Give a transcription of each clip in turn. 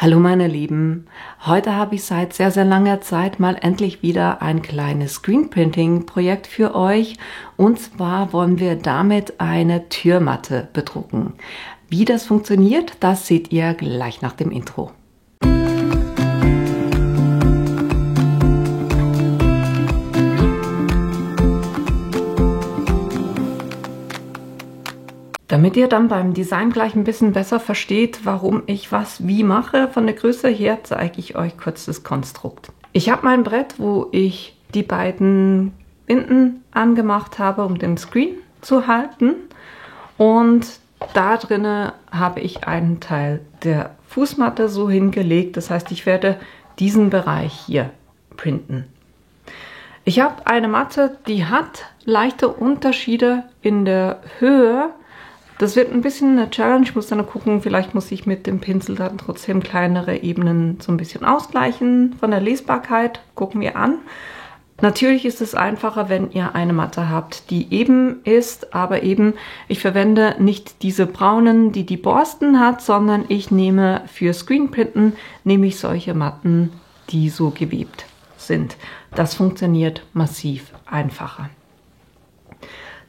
Hallo meine Lieben, heute habe ich seit sehr, sehr langer Zeit mal endlich wieder ein kleines Screenprinting-Projekt für euch. Und zwar wollen wir damit eine Türmatte bedrucken. Wie das funktioniert, das seht ihr gleich nach dem Intro. Damit ihr dann beim Design gleich ein bisschen besser versteht, warum ich was wie mache, von der Größe her zeige ich euch kurz das Konstrukt. Ich habe mein Brett, wo ich die beiden Binden angemacht habe, um den Screen zu halten. Und da drinne habe ich einen Teil der Fußmatte so hingelegt. Das heißt, ich werde diesen Bereich hier printen. Ich habe eine Matte, die hat leichte Unterschiede in der Höhe. Das wird ein bisschen eine Challenge, ich muss dann gucken, vielleicht muss ich mit dem Pinsel dann trotzdem kleinere Ebenen so ein bisschen ausgleichen. Von der Lesbarkeit gucken wir an. Natürlich ist es einfacher, wenn ihr eine Matte habt, die eben ist, aber eben, ich verwende nicht diese braunen, die Borsten hat, sondern ich nehme für Screenprinten, nehme ich solche Matten, die so gewebt sind. Das funktioniert massiv einfacher.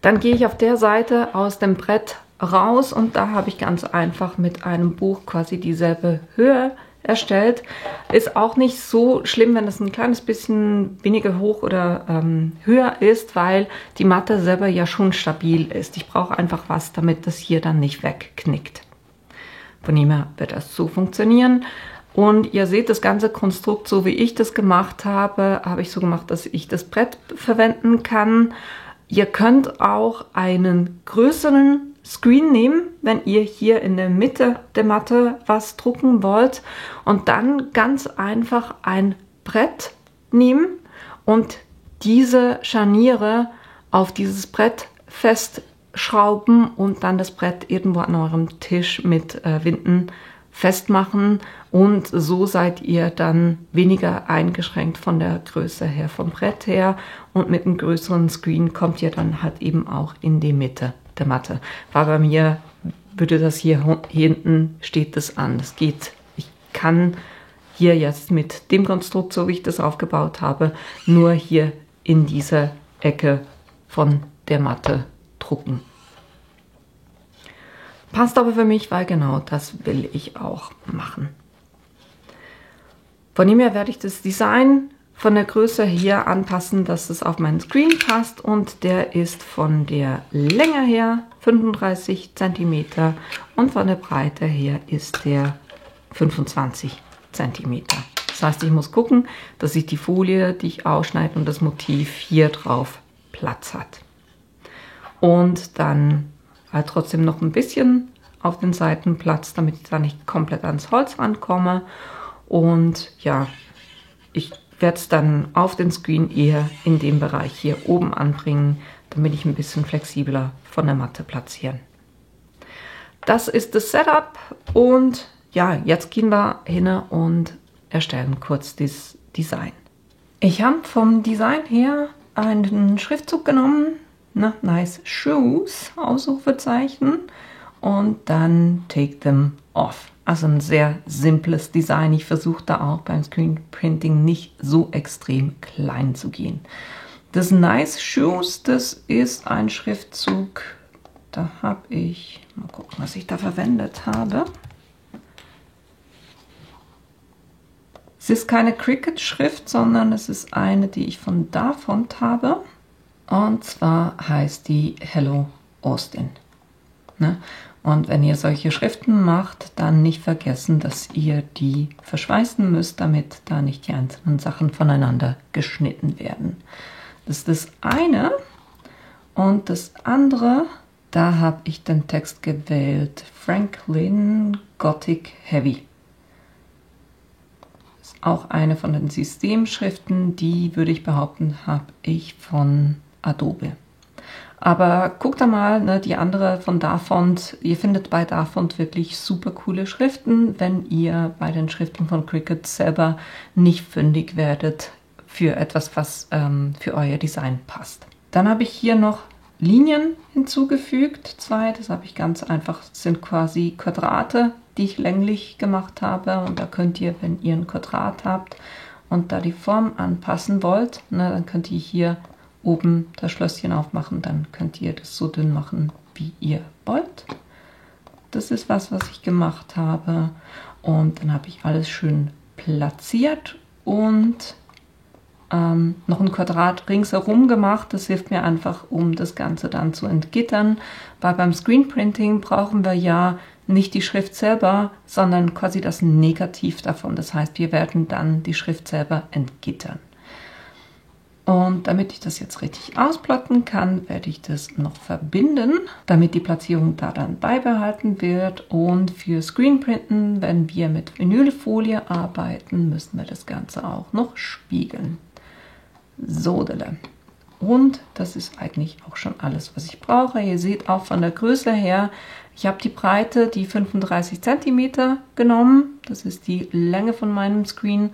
Dann gehe ich auf der Seite aus dem Brett raus und da habe ich ganz einfach mit einem Buch quasi dieselbe Höhe erstellt. Ist auch nicht so schlimm, wenn es ein kleines bisschen weniger hoch oder höher ist, weil die Matte selber ja schon stabil ist. Ich brauche einfach was, damit das hier dann nicht wegknickt. Von dem her wird das so funktionieren. Und ihr seht das ganze Konstrukt, so wie ich das gemacht habe, habe ich so gemacht, dass ich das Brett verwenden kann. Ihr könnt auch einen größeren Screen nehmen, wenn ihr hier in der Mitte der Matte was drucken wollt und dann ganz einfach ein Brett nehmen und diese Scharniere auf dieses Brett festschrauben und dann das Brett irgendwo an eurem Tisch mit Winden festmachen und so seid ihr dann weniger eingeschränkt von der Größe her, vom Brett her, und mit einem größeren Screen kommt ihr dann halt eben auch in die Mitte der Matte. War bei mir, würde das hier hinten, steht das an. Das geht, ich kann hier jetzt mit dem Konstrukt, so wie ich das aufgebaut habe, nur hier in dieser Ecke von der Matte drucken. Passt aber für mich, weil genau das will ich auch machen. Von dem her werde ich das Design von der Größe hier anpassen, dass es auf meinen Screen passt, und der ist von der Länge her 35 cm und von der Breite her ist der 25 cm. Das heißt, ich muss gucken, dass ich die Folie, die ich ausschneide, und das Motiv hier drauf Platz hat. Und dann halt trotzdem noch ein bisschen auf den Seiten Platz, damit ich da nicht komplett ans Holz rankomme. Und ja, ich werde es dann auf den Screen eher in dem Bereich hier oben anbringen, damit ich ein bisschen flexibler von der Matte platzieren. Das ist das Setup und ja, jetzt gehen wir hin und erstellen kurz das Design. Ich habe vom Design her einen Schriftzug genommen, Nice Shoes, Ausrufezeichen, und dann Take them off. Also ein sehr simples Design. Ich versuche da auch beim Screenprinting nicht so extrem klein zu gehen. Das Nice Shoes, das ist ein Schriftzug, da habe ich, mal gucken, was ich da verwendet habe. Es ist keine Cricut-Schrift, sondern es ist eine, die ich von Dafont habe. Und zwar heißt die Hello Austin. Und wenn ihr solche Schriften macht, dann nicht vergessen, dass ihr die verschweißen müsst, damit da nicht die einzelnen Sachen voneinander geschnitten werden. Das ist das eine. Und das andere, da habe ich den Text gewählt, Franklin Gothic Heavy. Das ist auch eine von den Systemschriften, die, würde ich behaupten, habe ich von Adobe. Aber guckt da mal, die andere von Dafont. Ihr findet bei Dafont wirklich super coole Schriften, wenn ihr bei den Schriften von Cricut selber nicht fündig werdet für etwas, was für euer Design passt. Dann habe ich hier noch Linien hinzugefügt, 2. Das habe ich ganz einfach, das sind quasi Quadrate die ich länglich gemacht habe. Und da könnt ihr, wenn ihr ein Quadrat habt und da die Form anpassen wollt, ne, dann könnt ihr hier oben das Schlösschen aufmachen. Dann könnt ihr das so dünn machen, wie ihr wollt. Das ist was ich gemacht habe. Und dann habe ich alles schön platziert und noch ein Quadrat ringsherum gemacht. Das hilft mir einfach, um das Ganze dann zu entgittern. Weil beim Screenprinting brauchen wir ja nicht die Schrift selber, sondern quasi das Negativ davon. Das heißt, wir werden dann die Schrift selber entgittern. Und damit ich das jetzt richtig ausplotten kann, werde ich das noch verbinden, damit die Platzierung da dann beibehalten wird. Und für Screenprinten, wenn wir mit Vinylfolie arbeiten, müssen wir das Ganze auch noch spiegeln. Sodele. Und das ist eigentlich auch schon alles, was ich brauche. Ihr seht auch von der Größe her, ich habe die Breite, die 35 cm genommen. Das ist die Länge von meinem Screen.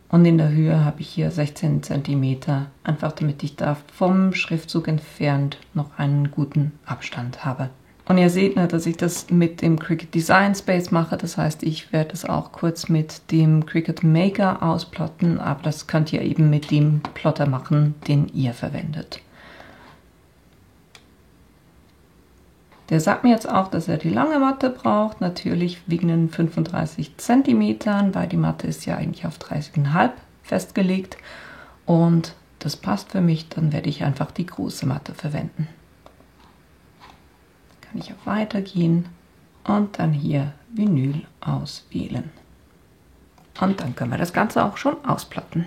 Und in der Höhe habe ich hier 16 cm, einfach damit ich da vom Schriftzug entfernt noch einen guten Abstand habe. Und ihr seht, dass ich das mit dem Cricut Design Space mache. Das heißt, ich werde es auch kurz mit dem Cricut Maker ausplotten, aber das könnt ihr eben mit dem Plotter machen, den ihr verwendet. Der sagt mir jetzt auch, dass er die lange Matte braucht, natürlich wegen den 35 cm, weil die Matte ist ja eigentlich auf 30,5 festgelegt. Und das passt für mich, dann werde ich einfach die große Matte verwenden. Kann ich auf Weitergehen und dann hier Vinyl auswählen. Und dann können wir das Ganze auch schon ausplatten.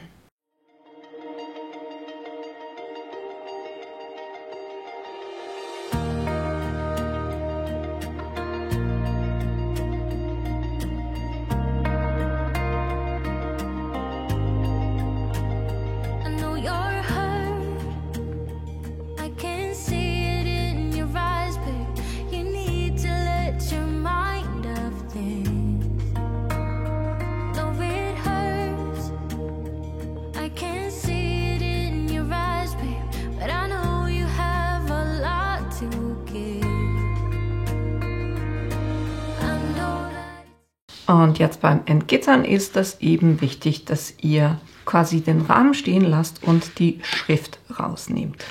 Und jetzt beim Entgittern ist es eben wichtig, dass ihr quasi den Rahmen stehen lasst und die Schrift rausnehmt.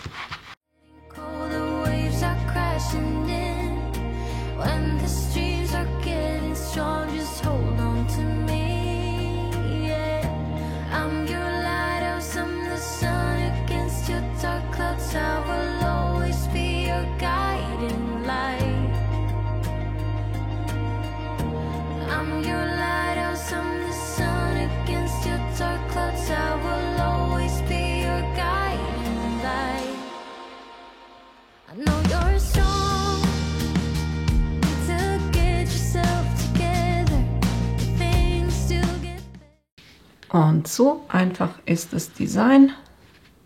Und so einfach ist das Design.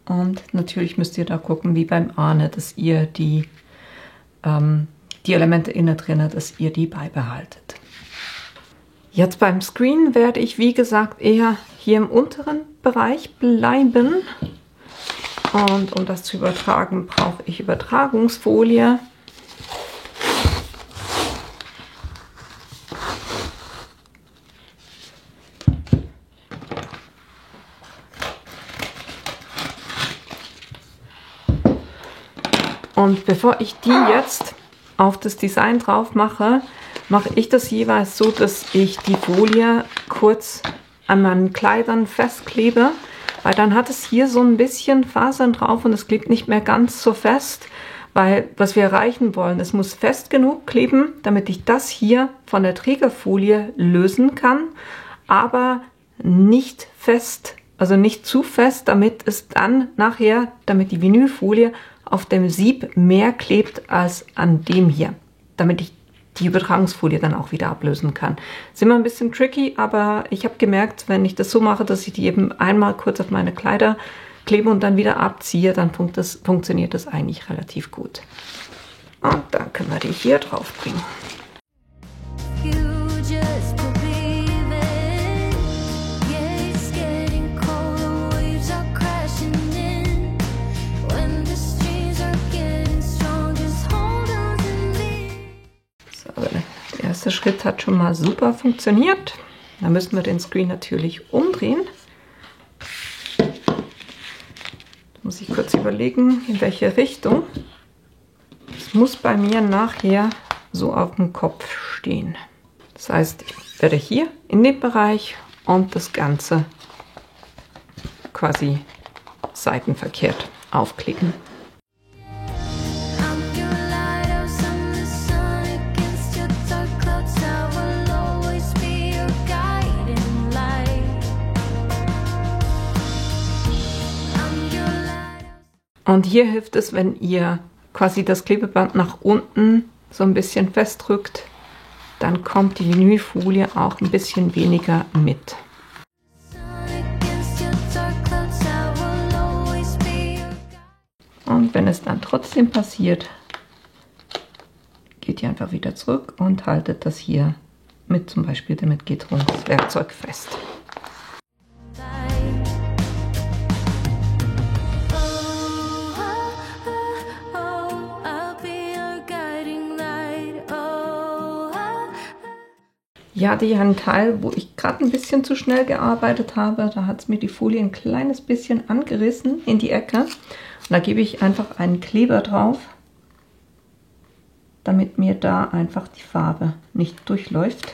Und natürlich müsst ihr da gucken, wie beim Ahne, dass ihr die Elemente innen drin, dass ihr die beibehaltet. Jetzt beim Screen werde ich, wie gesagt, eher hier im unteren Bereich bleiben. Und um das zu übertragen, brauche ich Übertragungsfolie. Und bevor ich die jetzt auf das Design drauf mache, mache ich das jeweils so, dass ich die Folie kurz an meinen Kleidern festklebe, weil dann hat es hier so ein bisschen Fasern drauf und es klebt nicht mehr ganz so fest, weil was wir erreichen wollen, es muss fest genug kleben, damit ich das hier von der Trägerfolie lösen kann, aber nicht fest, also nicht zu fest, damit es dann nachher, damit die Vinylfolie auf dem Sieb mehr klebt als an dem hier, damit ich die Übertragungsfolie dann auch wieder ablösen kann. Ist immer ein bisschen tricky, aber ich habe gemerkt, wenn ich das so mache, dass ich die eben einmal kurz auf meine Kleider klebe und dann wieder abziehe, dann funktioniert das eigentlich relativ gut. Und dann können wir die hier drauf bringen. Der erste Schritt Schritt hat schon mal super funktioniert. Da müssen wir den Screen natürlich umdrehen. Da muss ich kurz überlegen, in welche Richtung. Es muss bei mir nachher so auf dem Kopf stehen. Das heißt, ich werde hier in den Bereich und das Ganze quasi seitenverkehrt aufklicken. Und hier hilft es, wenn ihr quasi das Klebeband nach unten so ein bisschen festdrückt, dann kommt die Vinylfolie auch ein bisschen weniger mit. Und wenn es dann trotzdem passiert, geht ihr einfach wieder zurück und haltet das hier mit zum Beispiel dem Entgitterungswerkzeug fest. Ja, einen Teil, wo ich gerade ein bisschen zu schnell gearbeitet habe, da hat es mir die Folie ein kleines bisschen angerissen in die Ecke. Und da gebe ich einfach einen Kleber drauf, damit mir da einfach die Farbe nicht durchläuft.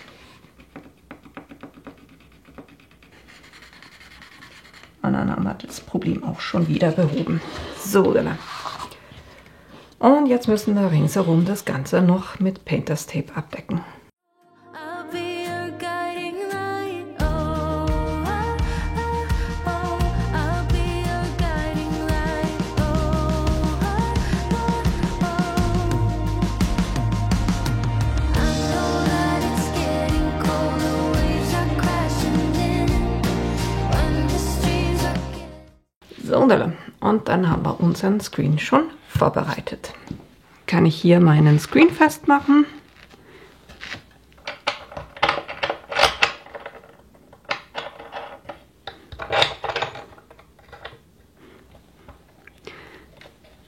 Und dann haben wir das Problem auch schon wieder behoben. So, und jetzt müssen wir ringsherum das Ganze noch mit Painters Tape abdecken. So, und dann haben wir unseren Screen schon vorbereitet. Kann ich hier meinen Screen festmachen.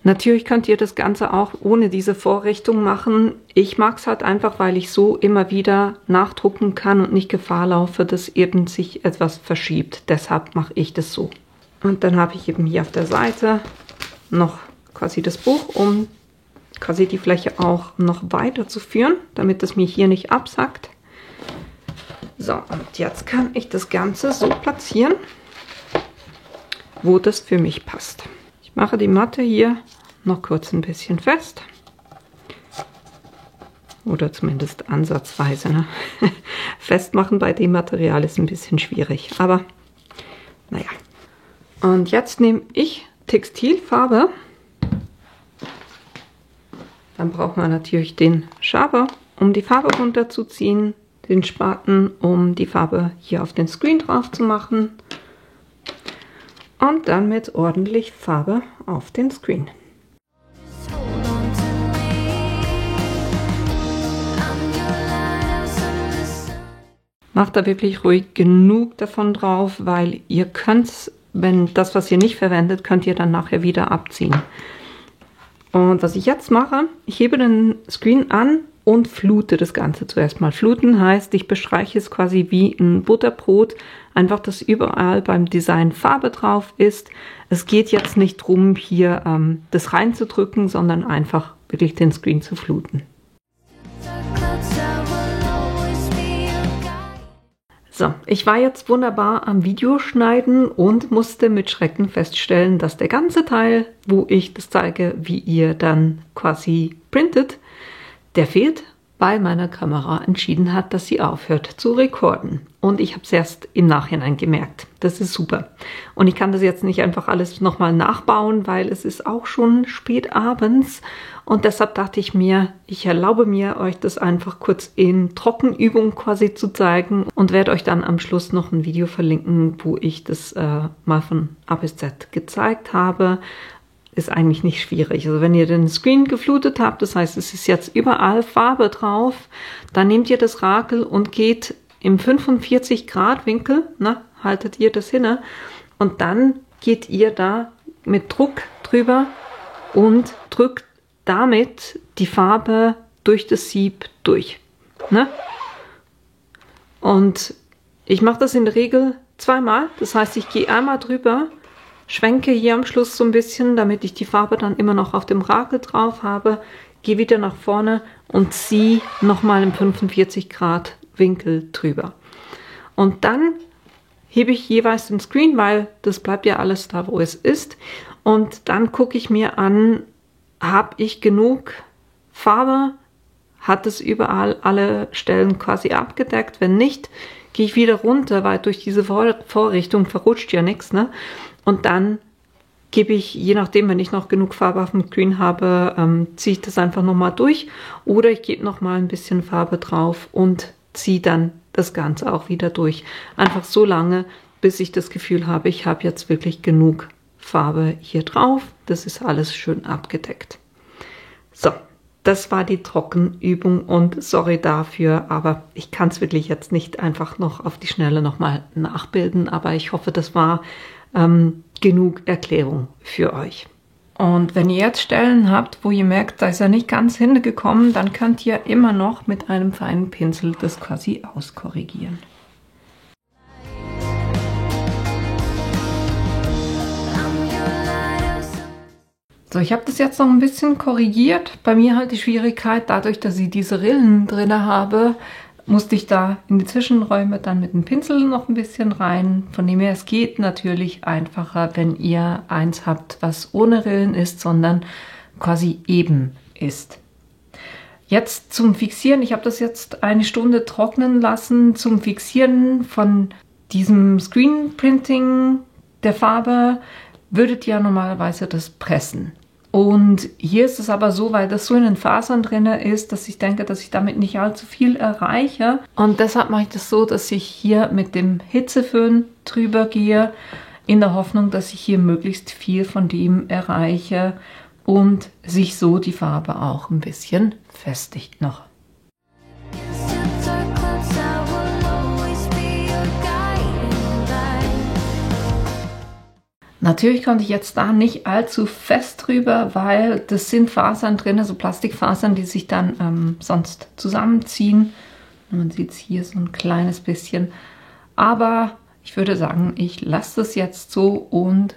Natürlich könnt ihr das Ganze auch ohne diese Vorrichtung machen. Ich mag es halt einfach, weil ich so immer wieder nachdrucken kann und nicht Gefahr laufe, dass eben sich etwas verschiebt. Deshalb mache ich das so. Und dann habe ich eben hier auf der Seite noch quasi das Buch, um quasi die Fläche auch noch weiter zu führen, damit es mir hier nicht absackt. So, und jetzt kann ich das Ganze so platzieren, wo das für mich passt. Ich mache die Matte hier noch kurz ein bisschen fest. Oder zumindest ansatzweise. Ne? Festmachen bei dem Material ist ein bisschen schwierig, aber naja. Und jetzt nehme ich Textilfarbe. Dann braucht man natürlich den Schaber, um die Farbe runterzuziehen, den Spaten, um die Farbe hier auf den Screen drauf zu machen und dann mit ordentlich Farbe auf den Screen. Macht da wirklich ruhig genug davon drauf, weil ihr könnt, wenn das, was ihr nicht verwendet, könnt ihr dann nachher wieder abziehen. Und was ich jetzt mache, ich hebe den Screen an und flute das Ganze zuerst mal. Fluten heißt, ich bestreiche es quasi wie ein Butterbrot, einfach, dass überall beim Design Farbe drauf ist. Es geht jetzt nicht darum, hier das reinzudrücken, sondern einfach wirklich den Screen zu fluten. So, ich war jetzt wunderbar am Videoschneiden und musste mit Schrecken feststellen, dass der ganze Teil, wo ich das zeige, wie ihr dann quasi printet, der fehlt, weil meine Kamera entschieden hat, dass sie aufhört zu rekorden. Und ich habe es erst im Nachhinein gemerkt. Das ist super. Und ich kann das jetzt nicht einfach alles nochmal nachbauen, weil es ist auch schon spät abends. Und deshalb dachte ich mir, ich erlaube mir, euch das einfach kurz in Trockenübung quasi zu zeigen und werde euch dann am Schluss noch ein Video verlinken, wo ich das mal von A bis Z gezeigt habe. Ist eigentlich nicht schwierig. Also wenn ihr den Screen geflutet habt, das heißt, es ist jetzt überall Farbe drauf, dann nehmt ihr das Rakel und geht im 45 Grad Winkel, haltet ihr das hin, und dann geht ihr da mit Druck drüber und drückt damit die Farbe durch das Sieb durch. Und ich mache das in der Regel zweimal. Das heißt, ich gehe einmal drüber, schwenke hier am Schluss so ein bisschen, damit ich die Farbe dann immer noch auf dem Rakel drauf habe, gehe wieder nach vorne und ziehe nochmal im 45 Grad Winkel drüber. Und dann hebe ich jeweils den Screen, weil das bleibt ja alles da, wo es ist. Und dann gucke ich mir an, habe ich genug Farbe? Hat es überall alle Stellen quasi abgedeckt? Wenn nicht, gehe ich wieder runter, weil durch diese Vorrichtung verrutscht ja nichts, ne? Und dann gebe ich, je nachdem, wenn ich noch genug Farbe auf dem Screen habe, ziehe ich das einfach nochmal durch. Oder ich gebe nochmal ein bisschen Farbe drauf und ziehe dann das Ganze auch wieder durch. Einfach so lange, bis ich das Gefühl habe, ich habe jetzt wirklich genug Farbe hier drauf. Das ist alles schön abgedeckt. So, das war die Trockenübung und sorry dafür, aber ich kann es wirklich jetzt nicht einfach noch auf die Schnelle nochmal nachbilden, aber ich hoffe, das war genug Erklärung für euch. Und wenn ihr jetzt Stellen habt, wo ihr merkt, da ist er nicht ganz hingekommen, dann könnt ihr immer noch mit einem feinen Pinsel das quasi auskorrigieren. So, ich habe das jetzt noch ein bisschen korrigiert. Bei mir halt die Schwierigkeit, dadurch, dass ich diese Rillen drin habe, musste ich da in die Zwischenräume dann mit dem Pinsel noch ein bisschen rein. Von dem her, es geht natürlich einfacher, wenn ihr eins habt, was ohne Rillen ist, sondern quasi eben ist. Jetzt zum Fixieren. Ich habe das jetzt eine Stunde trocknen lassen. Zum Fixieren von diesem Screenprinting der Farbe würdet ihr normalerweise das pressen. Und hier ist es aber so, weil das so in den Fasern drin ist, dass ich denke, dass ich damit nicht allzu viel erreiche. Und deshalb mache ich das so, dass ich hier mit dem Hitzeföhn drüber gehe, in der Hoffnung, dass ich hier möglichst viel von dem erreiche und sich so die Farbe auch ein bisschen festigt noch. Natürlich konnte ich jetzt da nicht allzu fest drüber, weil das sind Fasern drin, also Plastikfasern, die sich dann sonst zusammenziehen. Man sieht es hier so ein kleines bisschen. Aber ich würde sagen, ich lasse das jetzt so und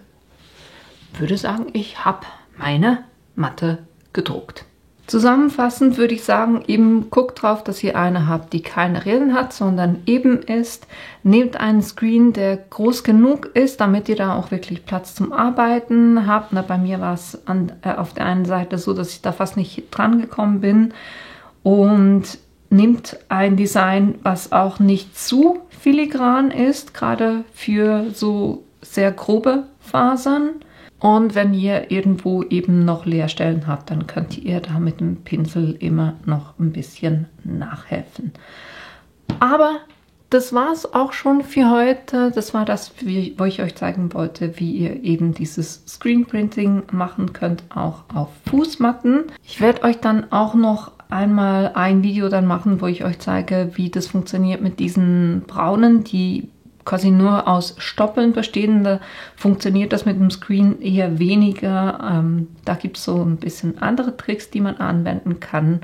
würde sagen, ich habe meine Matte gedruckt. Zusammenfassend würde ich sagen, eben guckt drauf, dass ihr eine habt, die keine Rillen hat, sondern eben ist. Nehmt einen Screen, der groß genug ist, damit ihr da auch wirklich Platz zum Arbeiten habt. Na, bei mir war es auf der einen Seite so, dass ich da fast nicht dran gekommen bin. Und nehmt ein Design, was auch nicht zu filigran ist, gerade für so sehr grobe Fasern. Und wenn ihr irgendwo eben noch Leerstellen habt, dann könnt ihr da mit dem Pinsel immer noch ein bisschen nachhelfen. Aber das war es auch schon für heute. Das war das, wo ich euch zeigen wollte, wie ihr eben dieses Screenprinting machen könnt, auch auf Fußmatten. Ich werde euch dann auch noch einmal ein Video dann machen, wo ich euch zeige, wie das funktioniert mit diesen braunen, die quasi nur aus Stoppeln bestehen. Da funktioniert das mit dem Screen eher weniger. Da gibt es so ein bisschen andere Tricks, die man anwenden kann.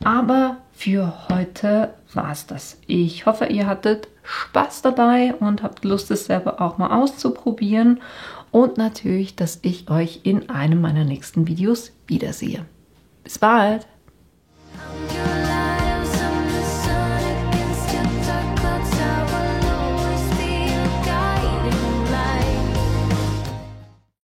Aber für heute war es das. Ich hoffe, ihr hattet Spaß dabei und habt Lust, es selber auch mal auszuprobieren. Und natürlich, dass ich euch in einem meiner nächsten Videos wiedersehe. Bis bald!